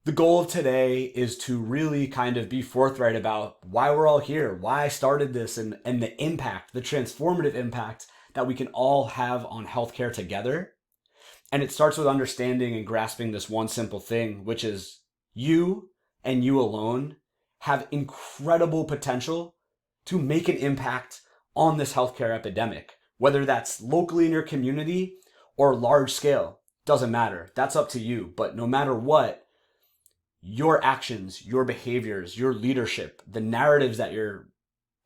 The goal of today is to really kind of be forthright about why we're all here, why I started this, and the impact, the transformative impact that we can all have on healthcare together. And it starts with understanding and grasping this one simple thing, which is you and you alone have incredible potential to make an impact on this healthcare epidemic, whether that's locally in your community or large scale. Doesn't matter. That's up to you. But no matter what, your actions, your behaviors, your leadership, the narratives that you're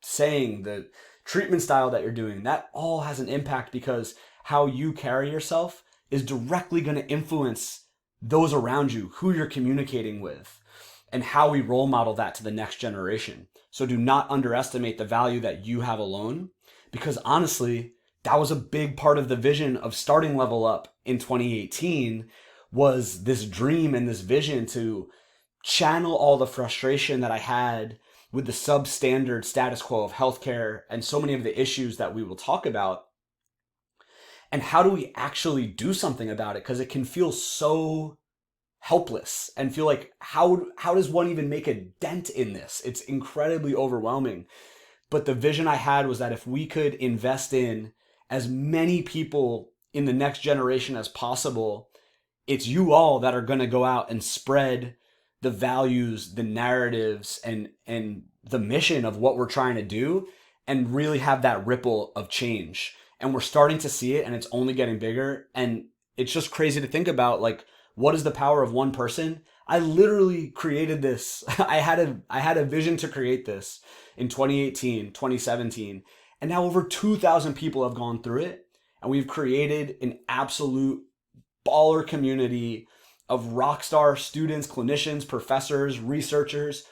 saying, the treatment style that you're doing, that all has an impact because how you carry yourself is directly going to influence those around you, who you're communicating with, and how we role model that to the next generation. So do not underestimate the value that you have alone, because honestly, that was a big part of the vision of starting Level Up in 2018, was this dream and this vision to channel all the frustration that I had with the substandard status quo of healthcare and so many of the issues that we will talk about. And how do we actually do something about it? Because it can feel so helpless and feel like, how does one even make a dent in this? It's incredibly overwhelming. But the vision I had was that if we could invest in as many people in the next generation as possible, it's you all that are going to go out and spread the values, the narratives, and the mission of what we're trying to do, and really have that ripple of change. And we're starting to see it, and it's only getting bigger. And it's just crazy to think about, like, what is the power of one person? I literally created this. I had a vision to create this in 2018, 2017, and now over 2,000 people have gone through it, and we've created an absolute baller community of rock star students, clinicians, professors, researchers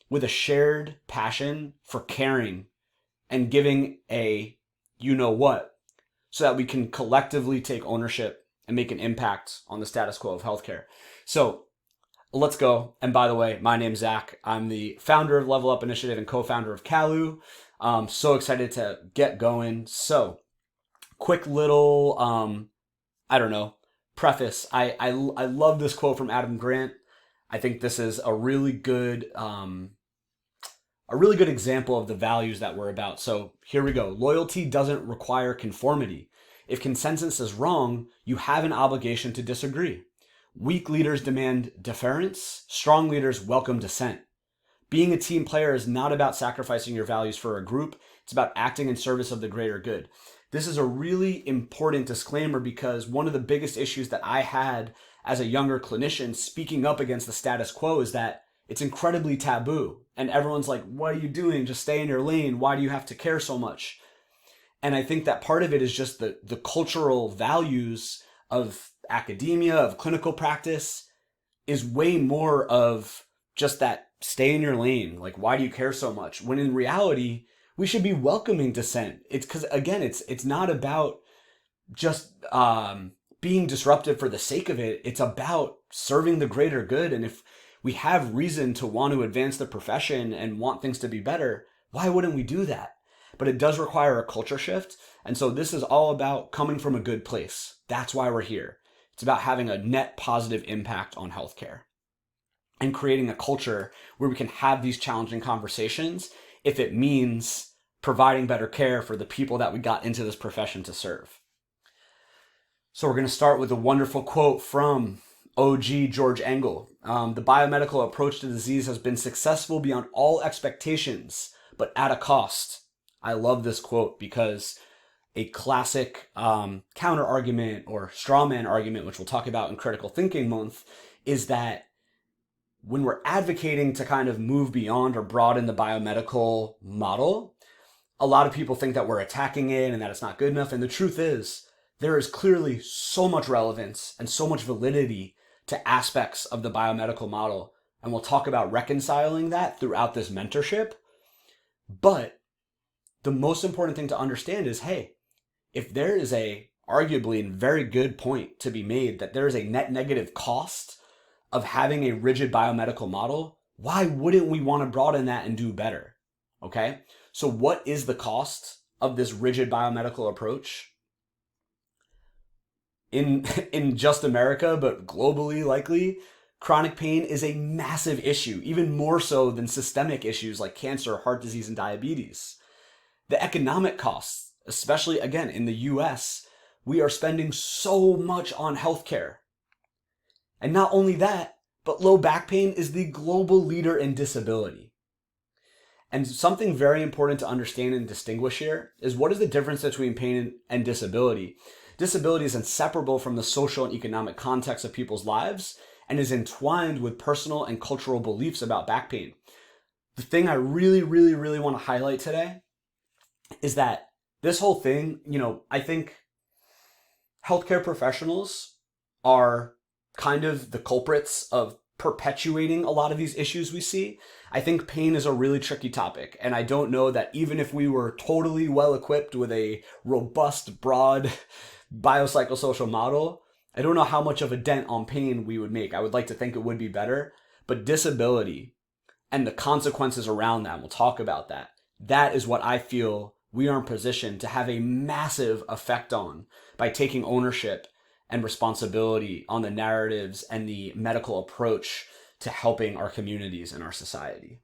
with a shared passion for caring and giving a you know what, so that we can collectively take ownership and make an impact on the status quo of healthcare. So let's go. And by the way, my name's Zach. I'm the founder of Level Up Initiative and co-founder of CALU. So excited to get going. So quick little, I don't know, preface. I love this quote from Adam Grant. I think this is a really good example of the values that we're about. So here we go. Loyalty doesn't require conformity. If consensus is wrong, you have an obligation to disagree. Weak leaders demand deference. Strong leaders welcome dissent. Being a team player is not about sacrificing your values for a group. It's about acting in service of the greater good. This is a really important disclaimer because one of the biggest issues that I had as a younger clinician speaking up against the status quo is that it's incredibly taboo. And everyone's like, what are you doing? Just stay in your lane. Why do you have to care so much? And I think that part of it is just the cultural values of academia, of clinical practice, is way more of just that stay in your lane. Like, why do you care so much? When in reality, we should be welcoming dissent. It's because, again, it's not about just being disruptive for the sake of it. It's about serving the greater good. And if we have reason to want to advance the profession and want things to be better, why wouldn't we do that? But it does require a culture shift. And so this is all about coming from a good place. That's why we're here. It's about having a net positive impact on healthcare and creating a culture where we can have these challenging conversations if it means providing better care for the people that we got into this profession to serve. So we're going to start with a wonderful quote from OG George Engel. The biomedical approach to disease has been successful beyond all expectations, but at a cost. I love this quote because a classic counter argument or straw man argument, which we'll talk about in Critical Thinking Month, is that when we're advocating to kind of move beyond or broaden the biomedical model, a lot of people think that we're attacking it and that it's not good enough. And the truth is, there is clearly so much relevance and so much validity to aspects of the biomedical model. And we'll talk about reconciling that throughout this mentorship. But the most important thing to understand is, hey, if there is a arguably and very good point to be made that there is a net negative cost of having a rigid biomedical model, why wouldn't we want to broaden that and do better? Okay? So what is the cost of this rigid biomedical approach? In just America, but globally likely, chronic pain is a massive issue, even more so than systemic issues like cancer, heart disease, and diabetes. The economic costs, especially again in the US, we are spending so much on healthcare. And not only that, but low back pain is the global leader in disability. And something very important to understand and distinguish here is what is the difference between pain and disability? Disability is inseparable from the social and economic context of people's lives and is entwined with personal and cultural beliefs about back pain. The thing I really want to highlight today is that this whole thing, I think healthcare professionals are kind of the culprits of perpetuating a lot of these issues we see. I think pain is a really tricky topic, and I don't know that even if we were totally well equipped with a robust, broad biopsychosocial model, I don't know how much of a dent on pain we would make. I would like to think it would be better, but disability and the consequences around that, we'll talk about that. That is what I feel we are in position to have a massive effect on by taking ownership and responsibility on the narratives and the medical approach to helping our communities and our society.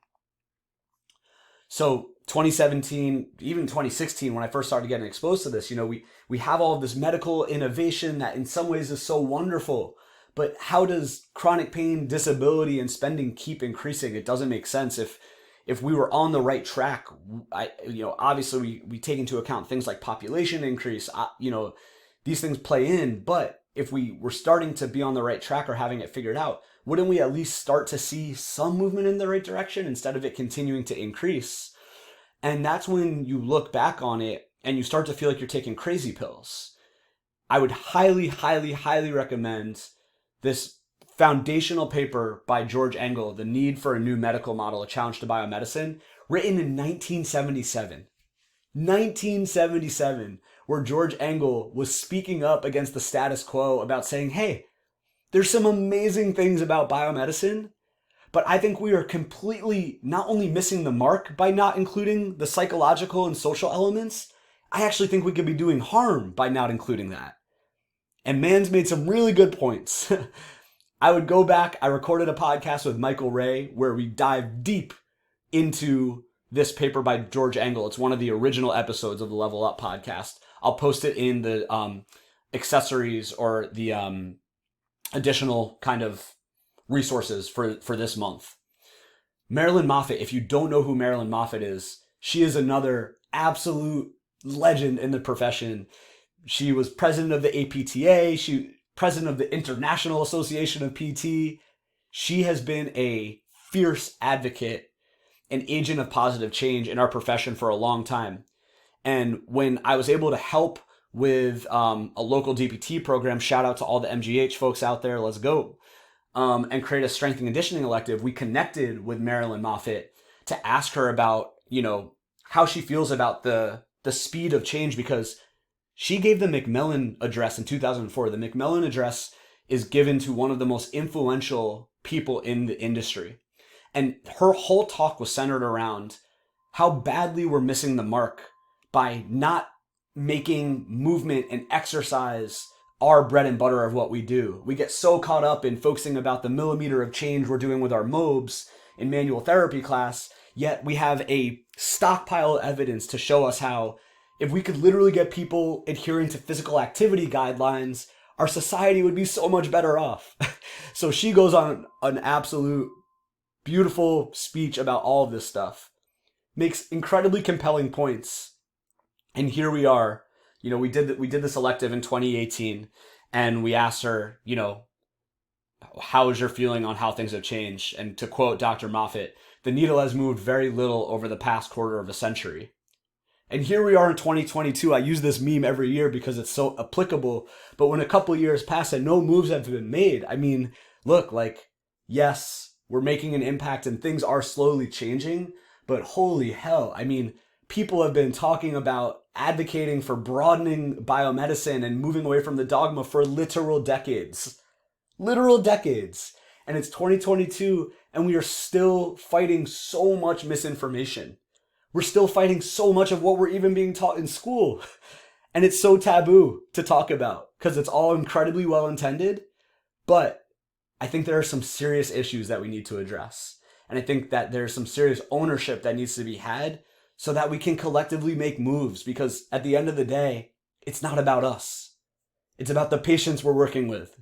So 2017, even 2016, when I first started getting exposed to this, we have all of this medical innovation that in some ways is so wonderful, but how does chronic pain, disability, and spending keep increasing? It doesn't make sense. If we were on the right track, obviously we take into account things like population increase, these things play in, but if we were starting to be on the right track or having it figured out, wouldn't we at least start to see some movement in the right direction instead of it continuing to increase? And that's when you look back on it and you start to feel like you're taking crazy pills. I would highly recommend this foundational paper by George Engel, The Need for a New Medical Model, A Challenge to Biomedicine, written in 1977. 1977, where George Engel was speaking up against the status quo about saying, hey, there's some amazing things about biomedicine, but I think we are completely not only missing the mark by not including the psychological and social elements, I actually think we could be doing harm by not including that. And man's made some really good points. I would go back, I recorded a podcast with Michael Ray where we dive deep into this paper by George Engel. It's one of the original episodes of the Level Up podcast. I'll post it in the accessories or the additional kind of resources for this month. Marilyn Moffitt, if you don't know who Marilyn Moffitt is, she is another absolute legend in the profession. She was president of the APTA, she president of the International Association of PT. She has been a fierce advocate, an agent of positive change in our profession for a long time. And when I was able to help with a local DPT program, shout out to all the MGH folks out there, let's go, and create a strength and conditioning elective, we connected with Marilyn Moffitt to ask her about, how she feels about the speed of change, because she gave the McMillan Address in 2004. The McMillan Address is given to one of the most influential people in the industry. And her whole talk was centered around how badly we're missing the mark by not making movement and exercise our bread and butter of what we do. We get so caught up in focusing about the millimeter of change we're doing with our MOBs in manual therapy class, yet we have a stockpile of evidence to show us how if we could literally get people adhering to physical activity guidelines, our society would be so much better off. So she goes on an absolute beautiful speech about all of this stuff, makes incredibly compelling points. And here we are, we did this elective in 2018, and we asked her, how is your feeling on how things have changed? And to quote Dr. Moffitt, the needle has moved very little over the past quarter of a century. And here we are in 2022. I use this meme every year because it's so applicable. But when a couple years pass and no moves have been made, look, yes, we're making an impact and things are slowly changing, but holy hell, people have been talking about advocating for broadening biomedicine and moving away from the dogma for literal decades. And it's 2022 and we are still fighting so much misinformation. We're still fighting so much of what we're even being taught in school. And it's so taboo to talk about because it's all incredibly well intended. But I think there are some serious issues that we need to address. And I think that there's some serious ownership that needs to be had so that we can collectively make moves, because at the end of the day, it's not about us. It's about the patients we're working with.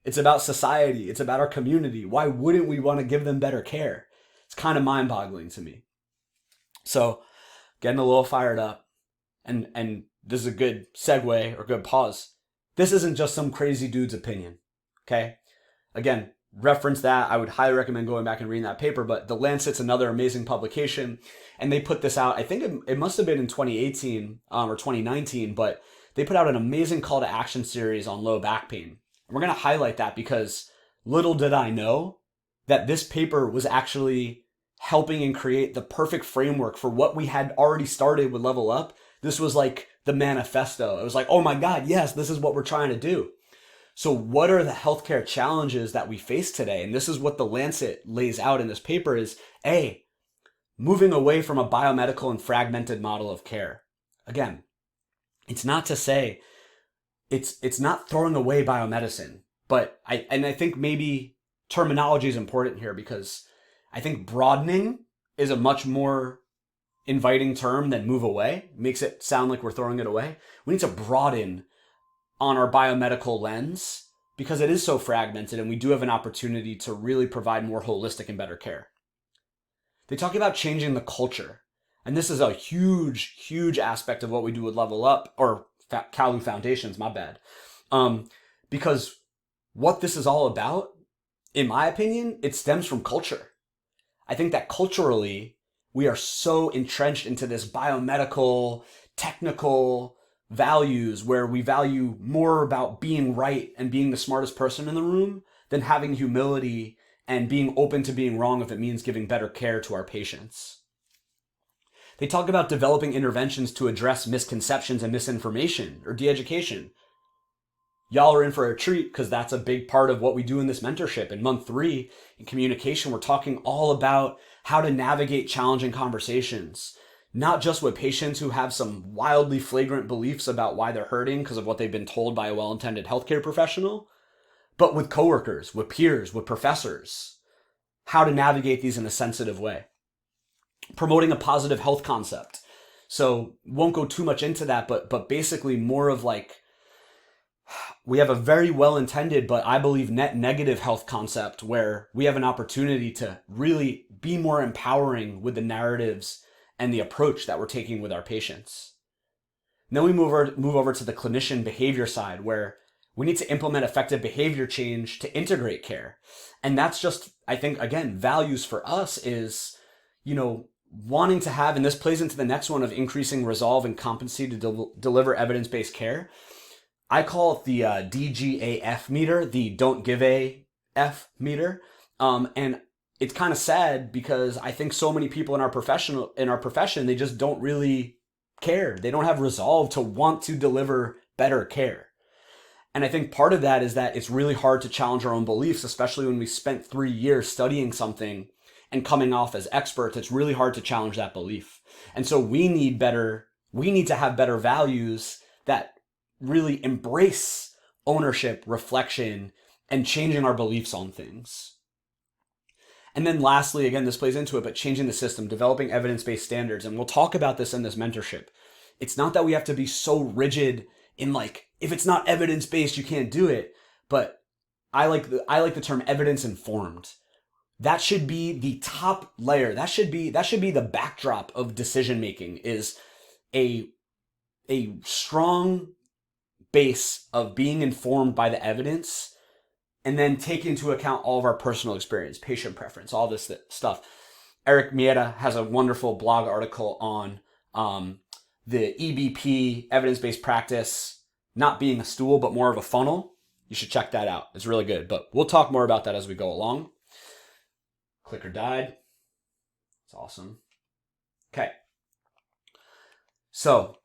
It's about society. It's about our community. Why wouldn't we want to give them better care? It's kind of mind-boggling to me. So, getting a little fired up, and this is a good segue or good pause. This isn't just some crazy dude's opinion, okay? Again, reference that. I would highly recommend going back and reading that paper, but The Lancet's another amazing publication, and they put this out, I think it must have been in 2018 or 2019, but they put out an amazing call to action series on low back pain. And we're going to highlight that because little did I know that this paper was actually helping and create the perfect framework for what we had already started with Level Up. This was like the manifesto. It was like, oh my God, yes, this is what we're trying to do. So what are the healthcare challenges that we face today? And this is what the Lancet lays out in this paper is, A, moving away from a biomedical and fragmented model of care. Again, it's not to say, it's not throwing away biomedicine, but I think maybe terminology is important here, because I think broadening is a much more inviting term than move away. It makes it sound like we're throwing it away. We need to broaden on our biomedical lens because it is so fragmented, and we do have an opportunity to really provide more holistic and better care. They talk about changing the culture. And this is a huge, huge aspect of what we do with Level Up, or CALU Foundations, my bad. Because what this is all about, in my opinion, it stems from culture. I think that culturally, we are so entrenched into this biomedical, technical values where we value more about being right and being the smartest person in the room than having humility and being open to being wrong if it means giving better care to our patients. They talk about developing interventions to address misconceptions and misinformation or de-education. Y'all are in for a treat because that's a big part of what we do in this mentorship. In month 3, in communication, we're talking all about how to navigate challenging conversations, not just with patients who have some wildly flagrant beliefs about why they're hurting because of what they've been told by a well-intended healthcare professional, but with coworkers, with peers, with professors, how to navigate these in a sensitive way. Promoting a positive health concept. So won't go too much into that, but basically more of like, we have a very well-intended, but I believe net negative health concept where we have an opportunity to really be more empowering with the narratives and the approach that we're taking with our patients. And then we move over to the clinician behavior side, where we need to implement effective behavior change to integrate care. And that's just, I think, again, values for us is, wanting to have, and this plays into the next one of increasing resolve and competency to deliver evidence-based care. I call it the DGAF meter, the don't give a F meter. And it's kind of sad because I think so many people in our profession, they just don't really care. They don't have resolve to want to deliver better care. And I think part of that is that it's really hard to challenge our own beliefs, especially when we spent 3 years studying something and coming off as experts. It's really hard to challenge that belief. And so we need to have better values that really embrace ownership, reflection, and changing our beliefs on things. And then lastly, again, this plays into it, but changing the system, developing evidence-based standards. And we'll talk about this in this mentorship. It's not that we have to be so rigid in like, if it's not evidence-based, you can't do it. But I like the term evidence-informed. That should be the top layer. That should be the backdrop of decision making, is a strong base of being informed by the evidence, and then take into account all of our personal experience, patient preference, all this stuff. Eric Mieta has a wonderful blog article on the EBP, evidence-based practice, not being a stool, but more of a funnel. You should check that out. It's really good. But we'll talk more about that as we go along. Clicker died. It's awesome. Okay. So,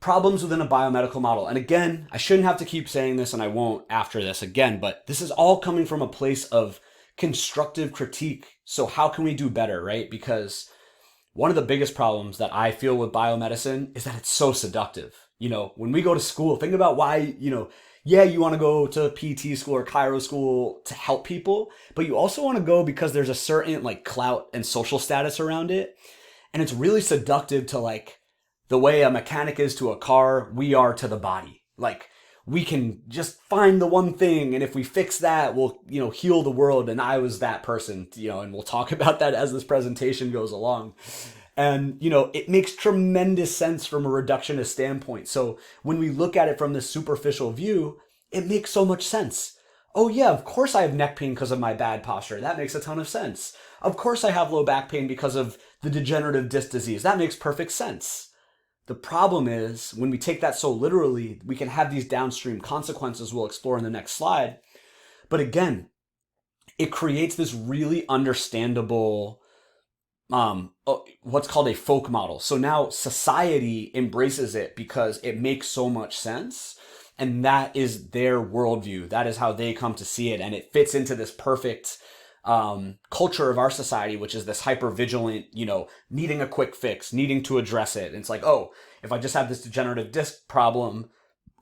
problems within a biomedical model. And again, I shouldn't have to keep saying this, and I won't after this again, but this is all coming from a place of constructive critique. So how can we do better, right? Because one of the biggest problems that I feel with biomedicine is that it's so seductive. When we go to school, think about why, yeah, you want to go to PT school or Chiro school to help people, but you also want to go because there's a certain like clout and social status around it. And it's really seductive to like the way a mechanic is to a car, we are to the body. Like we can just find the one thing, and if we fix that, we'll, heal the world. And I was that person, and we'll talk about that as this presentation goes along. And, it makes tremendous sense from a reductionist standpoint. So when we look at it from this superficial view, it makes so much sense. Oh yeah, of course I have neck pain because of my bad posture. That makes a ton of sense. Of course I have low back pain because of the degenerative disc disease. That makes perfect sense. The problem is when we take that so literally, we can have these downstream consequences we'll explore in the next slide. But again, it creates this really understandable what's called a folk model. So now society embraces it because it makes so much sense. And that is their worldview. That is how they come to see it. And it fits into this perfect culture of our society, which is this hyper vigilant, needing a quick fix, needing to address it. And it's like, oh, if I just have this degenerative disc problem,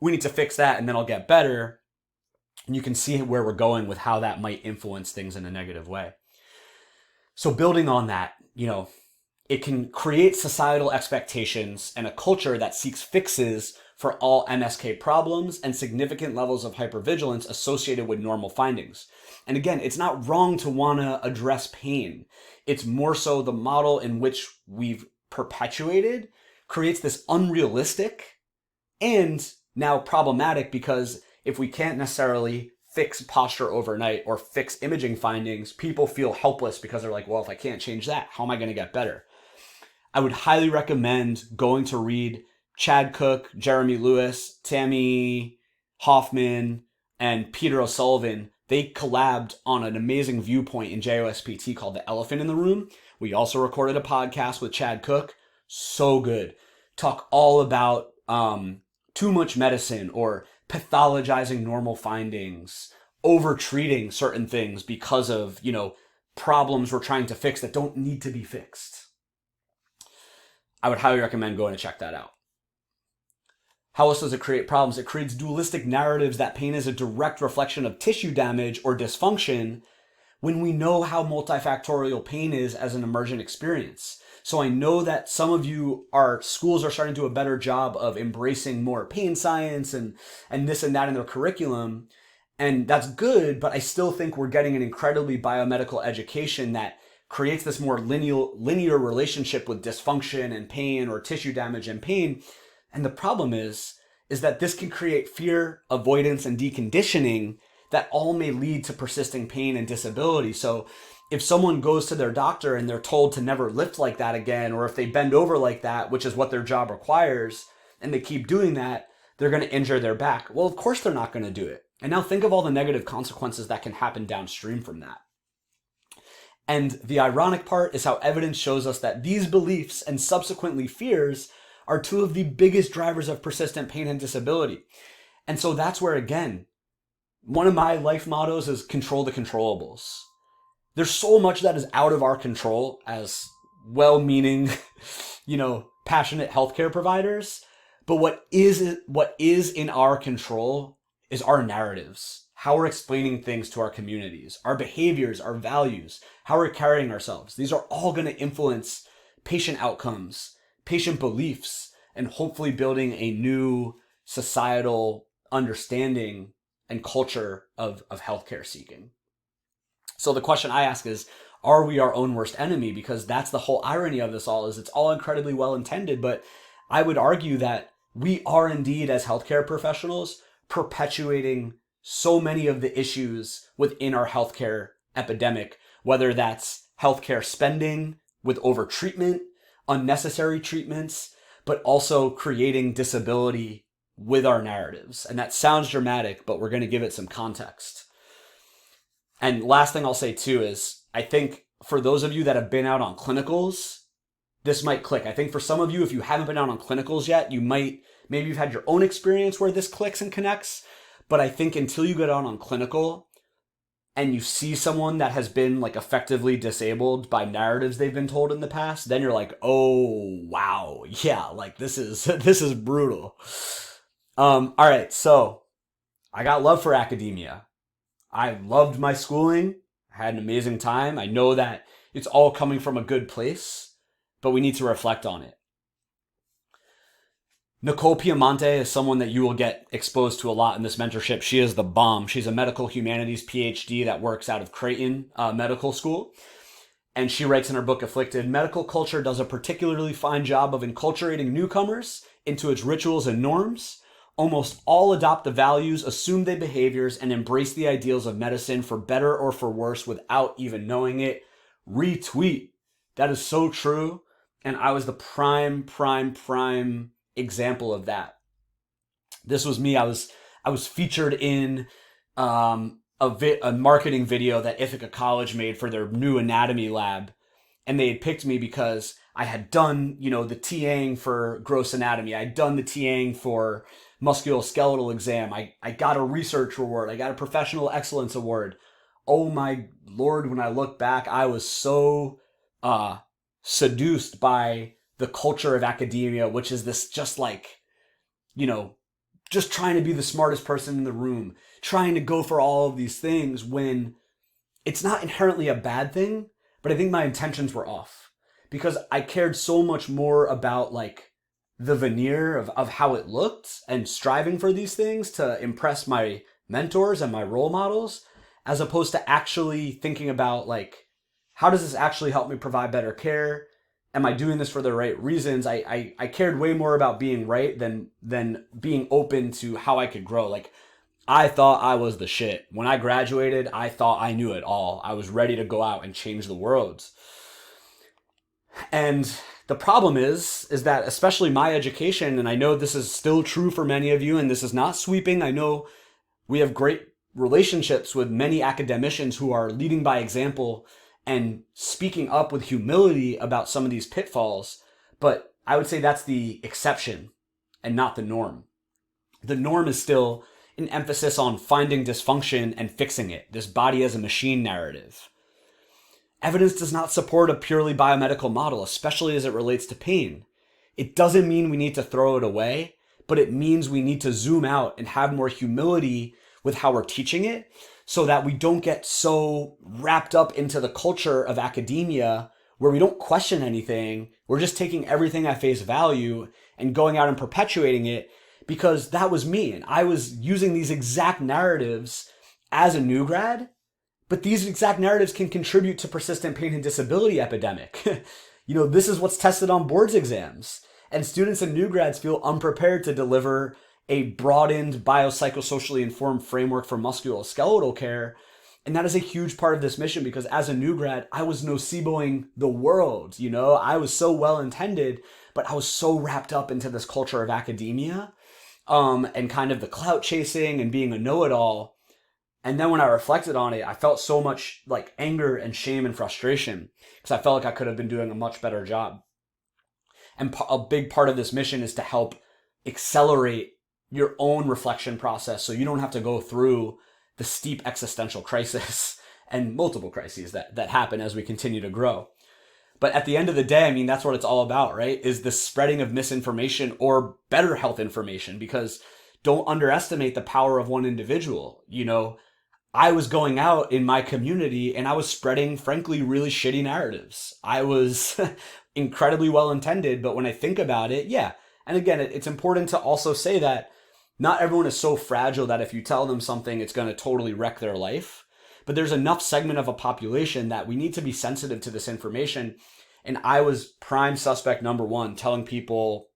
we need to fix that and then I'll get better. And you can see where we're going with how that might influence things in a negative way. So building on that, it can create societal expectations and a culture that seeks fixes for all MSK problems and significant levels of hypervigilance associated with normal findings. And again, it's not wrong to want to address pain. It's more so the model in which we've perpetuated creates this unrealistic and now problematic, because if we can't necessarily fix posture overnight or fix imaging findings, people feel helpless because they're like, well, if I can't change that, how am I going to get better? I would highly recommend going to read Chad Cook, Jeremy Lewis, Tammy Hoffman, and Peter O'Sullivan. They collabed on an amazing viewpoint in JOSPT called The Elephant in the Room. We also recorded a podcast with Chad Cook. So good. Talk all about too much medicine or pathologizing normal findings, over treating certain things because of, problems we're trying to fix that don't need to be fixed. I would highly recommend going to check that out. How else does it create problems? It creates dualistic narratives that pain is a direct reflection of tissue damage or dysfunction when we know how multifactorial pain is as an emergent experience. So I know that some of you schools are starting to do a better job of embracing more pain science and this and that in their curriculum. And that's good, but I still think we're getting an incredibly biomedical education that creates this more linear relationship with dysfunction and pain, or tissue damage and pain. And the problem is that this can create fear, avoidance, and deconditioning that all may lead to persisting pain and disability. So if someone goes to their doctor and they're told to never lift like that again, or if they bend over like that, which is what their job requires, and they keep doing that, they're going to injure their back. Well, of course they're not going to do it. And now think of all the negative consequences that can happen downstream from that. And the ironic part is how evidence shows us that these beliefs and subsequently fears are two of the biggest drivers of persistent pain and disability. And so that's where, again, one of my life mottos is control the controllables. There's so much that is out of our control as well-meaning, passionate healthcare providers. But what is in our control is our narratives, how we're explaining things to our communities, our behaviors, our values, how we're carrying ourselves. These are all going to influence patient outcomes, patient beliefs, and hopefully building a new societal understanding and culture of healthcare seeking. So the question I ask is, are we our own worst enemy? Because that's the whole irony of this all, is it's all incredibly well intended, but I would argue that we are indeed, as healthcare professionals, perpetuating so many of the issues within our healthcare epidemic, whether that's healthcare spending with overtreatment, unnecessary treatments, but also creating disability with our narratives. And that sounds dramatic, but we're going to give it some context. And last thing I'll say too is, I think for those of you that have been out on clinicals, this might click. I think for some of you, if you haven't been out on clinicals yet, maybe you've had your own experience where this clicks and connects. But I think until you get out on clinical and you see someone that has been like effectively disabled by narratives they've been told in the past, then you're like, oh, wow. Yeah, like this is brutal. All right. So I got love for academia. I loved my schooling. I had an amazing time. I know that it's all coming from a good place, but we need to reflect on it. Nicole Piamonte is someone that you will get exposed to a lot in this mentorship. She is the bomb. She's a medical humanities PhD that works out of Creighton Medical School. And she writes in her book, Afflicted, medical culture does a particularly fine job of enculturating newcomers into its rituals and norms. Almost all adopt the values, assume the behaviors, and embrace the ideals of medicine for better or for worse without even knowing it. Retweet. That is so true. And I was the prime example of that. This was me. I was featured in a marketing video that Ithaca College made for their new anatomy lab. And they had picked me because I had done, the TAing for gross anatomy. I had done the TAing for musculoskeletal exam. I got a research award. I got a professional excellence award. Oh my Lord, when I look back, I was so seduced by the culture of academia, which is this just like, just trying to be the smartest person in the room, trying to go for all of these things when it's not inherently a bad thing, but I think my intentions were off because I cared so much more about like the veneer of how it looked and striving for these things to impress my mentors and my role models, as opposed to actually thinking about like, how does this actually help me provide better care? Am I doing this for the right reasons? I cared way more about being right than being open to how I could grow. Like, I thought I was the shit. When I graduated, I thought I knew it all. I was ready to go out and change the world. And the problem is that especially my education, and I know this is still true for many of you, and this is not sweeping. I know we have great relationships with many academicians who are leading by example and speaking up with humility about some of these pitfalls. But I would say that's the exception and not the norm. The norm is still an emphasis on finding dysfunction and fixing it, this body as a machine narrative. Evidence does not support a purely biomedical model, especially as it relates to pain. It doesn't mean we need to throw it away, but it means we need to zoom out and have more humility with how we're teaching it so that we don't get so wrapped up into the culture of academia where we don't question anything. We're just taking everything at face value and going out and perpetuating it, because that was me. And I was using these exact narratives as a new grad, but these exact narratives can contribute to persistent pain and disability epidemic. This is what's tested on boards exams. And students and new grads feel unprepared to deliver a broadened biopsychosocially informed framework for musculoskeletal care. And that is a huge part of this mission, because as a new grad, I was noceboing the world. I was so well intended, but I was so wrapped up into this culture of academia and kind of the clout chasing and being a know-it-all. And then when I reflected on it, I felt so much like anger and shame and frustration because I felt like I could have been doing a much better job. And a big part of this mission is to help accelerate your own reflection process so you don't have to go through the steep existential crisis and multiple crises that happen as we continue to grow. But at the end of the day, that's what it's all about, right? Is the spreading of misinformation or better health information, because don't underestimate the power of one individual. I was going out in my community and I was spreading, frankly, really shitty narratives. I was incredibly well intended, but when I think about it, yeah. And again, it's important to also say that not everyone is so fragile that if you tell them something, it's going to totally wreck their life. But there's enough segment of a population that we need to be sensitive to this information. And I was prime suspect number one, telling people,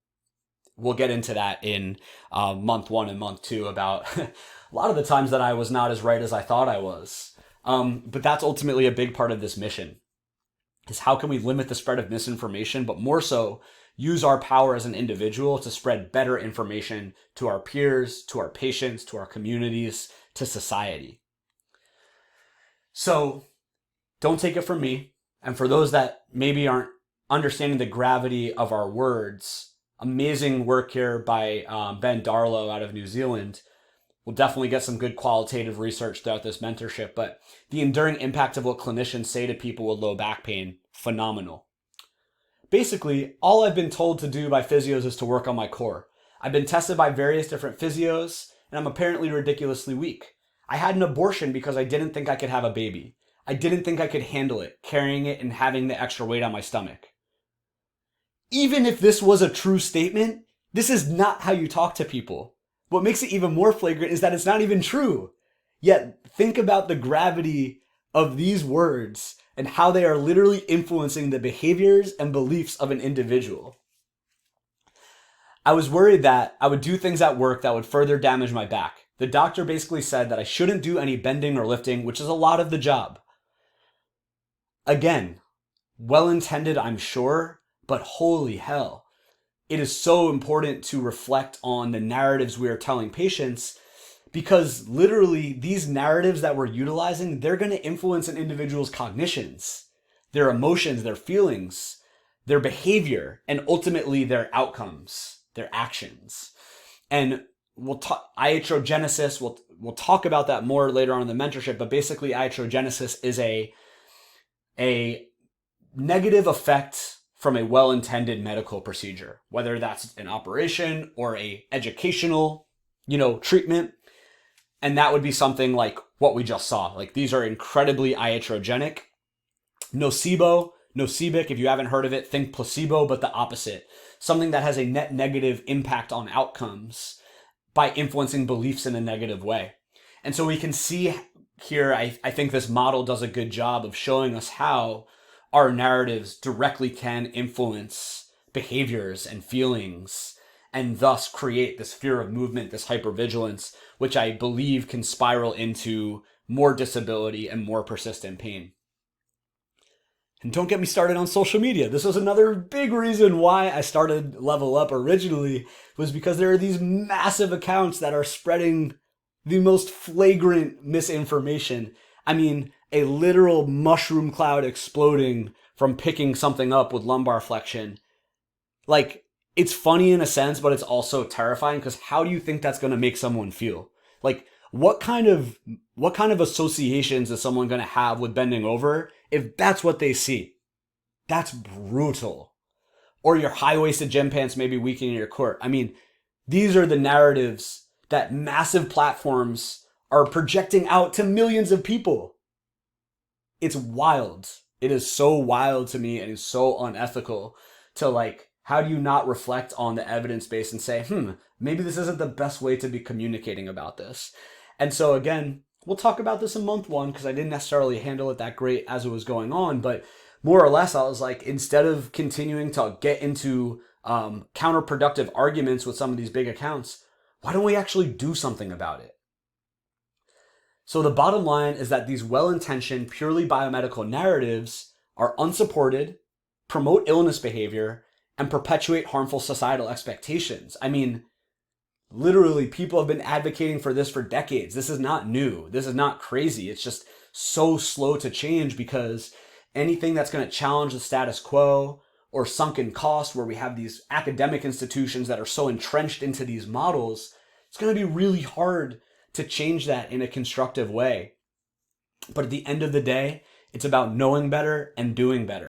we'll get into that in month 1 and month 2 about a lot of the times that I was not as right as I thought I was. But that's ultimately a big part of this mission, is how can we limit the spread of misinformation, but more so use our power as an individual to spread better information to our peers, to our patients, to our communities, to society. So don't take it from me. And for those that maybe aren't understanding the gravity of our words, amazing work here by Ben Darlow out of New Zealand. We'll definitely get some good qualitative research throughout this mentorship, but the enduring impact of what clinicians say to people with low back pain, phenomenal. Basically, all I've been told to do by physios is to work on my core. I've been tested by various different physios, and I'm apparently ridiculously weak. I had an abortion because I didn't think I could have a baby. I didn't think I could handle it, carrying it and having the extra weight on my stomach. Even if this was a true statement, this is not how you talk to people. What makes it even more flagrant is that it's not even true. Yet, think about the gravity of these words and how they are literally influencing the behaviors and beliefs of an individual. I was worried that I would do things at work that would further damage my back. The doctor basically said that I shouldn't do any bending or lifting, which is a lot of the job. Again, well-intended, I'm sure, but holy hell. It is so important to reflect on the narratives we are telling patients, because literally these narratives that we're utilizing, they're going to influence an individual's cognitions, their emotions, their feelings, their behavior, and ultimately their outcomes, their actions. And we'll talk iatrogenesis. We'll talk about that more later on in the mentorship, but basically iatrogenesis is a negative effect from a well-intended medical procedure, whether that's an operation or a educational, treatment. And that would be something like what we just saw. Like, these are incredibly iatrogenic. Nocibic, if you haven't heard of it, think placebo, but the opposite. Something that has a net negative impact on outcomes by influencing beliefs in a negative way. And so we can see here, I think this model does a good job of showing us how our narratives directly can influence behaviors and feelings, and thus create this fear of movement, this hypervigilance, which I believe can spiral into more disability and more persistent pain. And don't get me started on social media. This was another big reason why I started Level Up originally, was because there are these massive accounts that are spreading the most flagrant misinformation. I mean, a literal mushroom cloud exploding from picking something up with lumbar flexion. Like, it's funny in a sense, but it's also terrifying, because how do you think that's going to make someone feel? Like, what kind of associations is someone going to have with bending over if that's what they see? That's brutal. Or your high-waisted gym pants may be weakening your core. I mean, these are the narratives that massive platforms are projecting out to millions of people. It's wild. It is so wild to me, and it's so unethical to, how do you not reflect on the evidence base and say, maybe this isn't the best way to be communicating about this? And so again, we'll talk about this in month 1, because I didn't necessarily handle it that great as it was going on, but more or less I was like, instead of continuing to get into counterproductive arguments with some of these big accounts, why don't we actually do something about it? So the bottom line is that these well-intentioned, purely biomedical narratives are unsupported, promote illness behavior, and perpetuate harmful societal expectations. I mean, literally, people have been advocating for this for decades. This is not new. This is not crazy. It's just so slow to change, because anything that's going to challenge the status quo or sunken cost, where we have these academic institutions that are so entrenched into these models, it's going to be really hard to change that in a constructive way. But at the end of the day, it's about knowing better and doing better.